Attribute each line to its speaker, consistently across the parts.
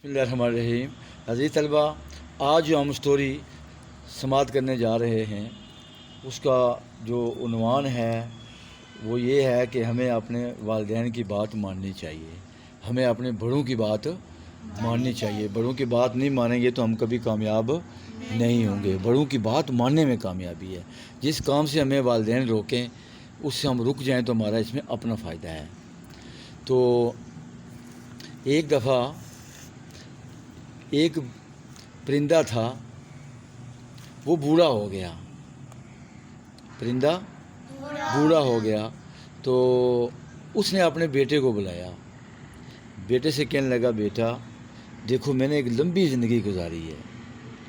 Speaker 1: बिस्मिल्लाहिर्रहमानिर्रहीम। अज़ीज़ तलबा, आज जो हम स्टोरी समाअत करने जा रहे हैं उसका जो उन्वान है वो ये है कि हमें अपने वालिदैन की बात माननी चाहिए, हमें अपने बड़ों की बात माननी चाहिए। बड़ों की बात नहीं मानेंगे तो हम कभी कामयाब नहीं होंगे। बड़ों की बात मानने में कामयाबी है। जिस काम से हमें वालिदैन रोकें उससे हम रुक जाएं तो हमारा इसमें अपना फ़ायदा है। तो एक दफ़ा एक परिंदा था, वो बूढ़ा हो गया। परिंदा बूढ़ा हो गया तो उसने अपने बेटे को बुलाया। बेटे से कहने लगा, बेटा देखो मैंने एक लंबी ज़िंदगी गुजारी है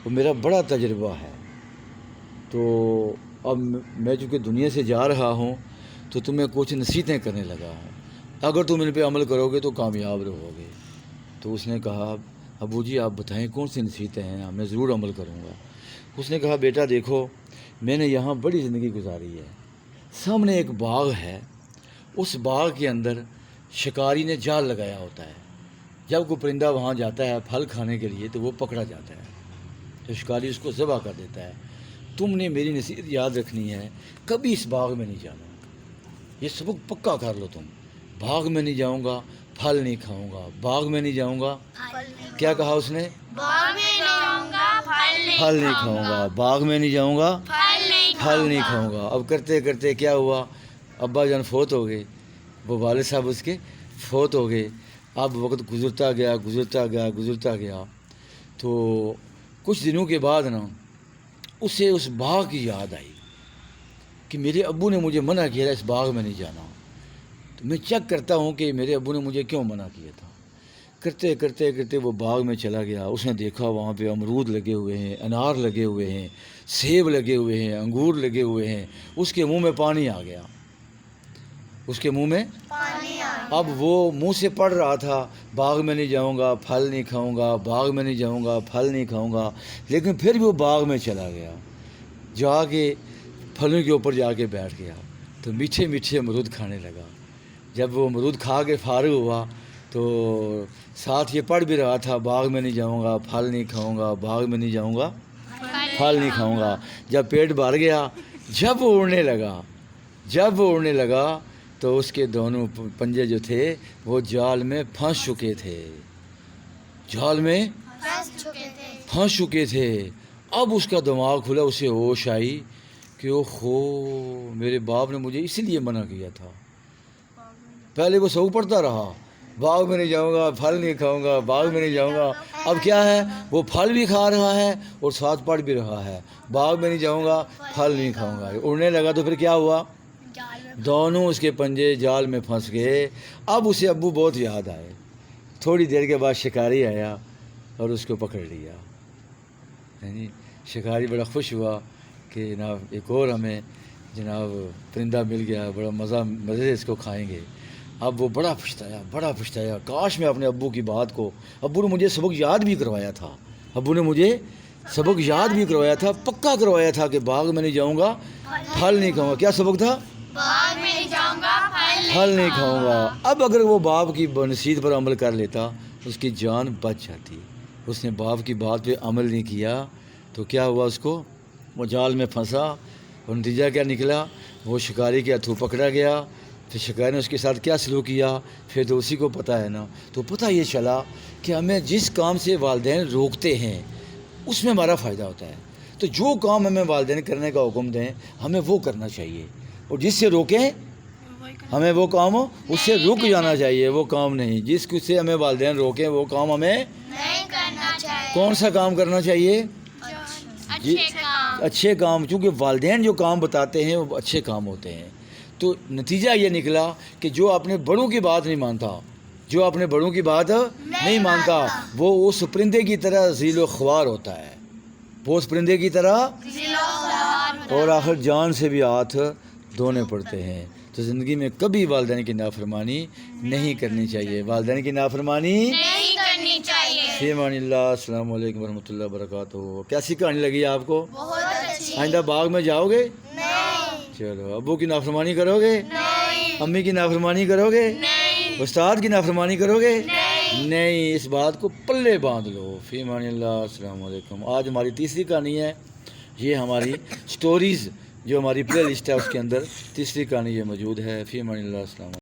Speaker 1: और मेरा बड़ा तजुर्बा है, तो अब मैं चूँकि दुनिया से जा रहा हूँ तो तुम्हें कुछ नसीहतें करने लगा हूँ, अगर तुम इन पे अमल करोगे तो कामयाब रहोगे। तो उसने कहा, अबू जी आप बताएं कौन सी नसीहतें हैं, मैं ज़रूर अमल करूँगा। उसने कहा, बेटा देखो मैंने यहाँ बड़ी ज़िंदगी गुजारी है, सामने एक बाग है, उस बाग के अंदर शिकारी ने जाल लगाया होता है। जब कोई परिंदा वहाँ जाता है फल खाने के लिए तो वो पकड़ा जाता है, तो शिकारी उसको ज़बह कर देता है। तुमने मेरी नसीहत याद रखनी है, कभी इस बाग में नहीं जाना, ये सबक पक्का कर लो तुम। बाग में नहीं जाऊँगा, फल नहीं खाऊंगा, बाग में नहीं जाऊँगा, क्या कहा उसने,
Speaker 2: बाग में नहीं जाऊंगा,
Speaker 1: फल नहीं खाऊंगा, बाग में नहीं जाऊँगा, फल नहीं खाऊंगा। अब करते करते क्या हुआ, अब्बा जान फोत हो गए, वो वालिद साहब उसके फोत हो गए। अब वक्त गुजरता गया गुजरता गया गुजरता गया, तो कुछ दिनों के बाद ना उसे उस बाग की याद आई कि मेरे अब्बू ने मुझे मना किया था इस बाग में नहीं जाना। तो मैं चेक करता हूँ कि मेरे अब्बू ने मुझे क्यों मना किया था। करते करते करते वो बाग में चला गया। उसने देखा वहाँ पे अमरूद लगे हुए हैं, अनार लगे हुए हैं, सेब लगे हुए हैं, अंगूर लगे हुए हैं। उसके मुंह में पानी आ गया, उसके मुंह में
Speaker 2: पानी आ
Speaker 1: अब वो मुंह से पढ़ रहा था, बाग में नहीं जाऊंगा, फल नहीं खाऊंगा, बाग में नहीं जाऊंगा, फल नहीं खाऊंगा। लेकिन फिर भी वो बाग में चला गया, जाके फलों के ऊपर जाके बैठ गया तो मीठे मीठे अमरूद खाने लगा। जब वो अमरूद खा के फारिग हुआ तो साथ ये पढ़ भी रहा था, बाग में नहीं जाऊंगा, फल नहीं खाऊंगा, बाग में नहीं जाऊंगा, फल नहीं खाऊंगा। जब पेट भर गया, जब वो उड़ने लगा तो उसके दोनों पंजे जो थे वो जाल में फंस चुके थे, जाल में फंस चुके थे। अब उसका दिमाग खुला, उसे होश आई कि ओहो मेरे बाप ने मुझे इसलिए मना किया था। पहले वो सौ पढ़ता रहा, बाग में नहीं जाऊंगा, फल नहीं खाऊंगा, बाग में नहीं जाऊंगा। अब क्या है, वो फल भी खा रहा है और साथ पढ़ भी रहा है, बाग में नहीं जाऊंगा, फल नहीं खाऊंगा। उड़ने लगा तो फिर क्या हुआ, दोनों उसके पंजे जाल में फंस गए। अब उसे अब्बू बहुत याद आए। थोड़ी देर के बाद शिकारी आया और उसको पकड़ लिया। यानी शिकारी बड़ा खुश हुआ कि जनाब एक और हमें जनाब परिंदा मिल गया, बड़ा मज़े से इसको खाएंगे। अब वो बड़ा पछताया, काश मैं अपने अब्बू की बात को, अब्बू ने मुझे सबक याद भी करवाया था, पक्का करवाया था कि बाग में नहीं जाऊंगा, फल नहीं खाऊंगा। क्या सबक था,
Speaker 2: बाग में नहीं जाऊंगा,
Speaker 1: फल नहीं खाऊंगा। अब अगर वो बाप की नसीहत पर अमल कर लेता उसकी जान बच जाती। उसने बाप की बात पे अमल नहीं किया तो क्या हुआ, उसको वो जाल में फंसा और नतीजा क्या निकला, वो शिकारी के हाथों पकड़ा गया। फिर शिकारी ने उसके साथ क्या सलूक किया फिर तो उसी को पता है ना। तो पता ये चला कि हमें जिस काम से वालिदैन रोकते हैं उसमें हमारा फ़ायदा होता है। तो जो काम हमें वालिदैन करने का हुक्म दें हमें वो करना चाहिए, और जिससे रोकें हमें वो काम उससे रुक जाना चाहिए, वो काम नहीं। जिससे हमें वालिदैन रोकें वो काम हमें
Speaker 2: नहीं करना चाहिए।
Speaker 1: कौन सा काम करना चाहिए,
Speaker 2: अच्छे काम।
Speaker 1: काम। चूँकि वालिदैन जो काम बताते हैं वो अच्छे काम होते हैं। तो नतीजा ये निकला कि जो अपने बड़ों की बात नहीं मानता, वो उस परिंदे की तरह ज़ीलो ख्वार होता है, वो उस परिंदे की तरह, और आखिर जान से भी हाथ धोने पड़ते हैं। तो ज़िंदगी में कभी वालिदैन की नाफरमानी नहीं करनी चाहिए, वालिदैन की नाफरमानी
Speaker 2: नहीं करनी चाहिए।
Speaker 1: फ़ीमानिल्लाह। अस्सलामु अलैकुम वरहमतुल्लाहि वबरकातुहू। कैसी कहानी लगी आपको,
Speaker 2: बहुत अच्छी।
Speaker 1: आइंदा बाग में जाओगे,
Speaker 2: नहीं,
Speaker 1: चलो अब्बू की नाफरमानी करोगे,
Speaker 2: नहीं,
Speaker 1: अम्मी की नाफरमानी करोगे,
Speaker 2: नहीं,
Speaker 1: उस्ताद की नाफरमानी करोगे,
Speaker 2: नहीं।
Speaker 1: نہیں، اس بات کو پلے باندھ لو. فی امان اللہ. السلام علیکم. آج ہماری تیسری کہانی ہے. یہ ہماری سٹوریز جو ہماری پلے لسٹ ہے اس کے اندر تیسری کہانی یہ موجود ہے. فی امان اللہ. السلام علیکم.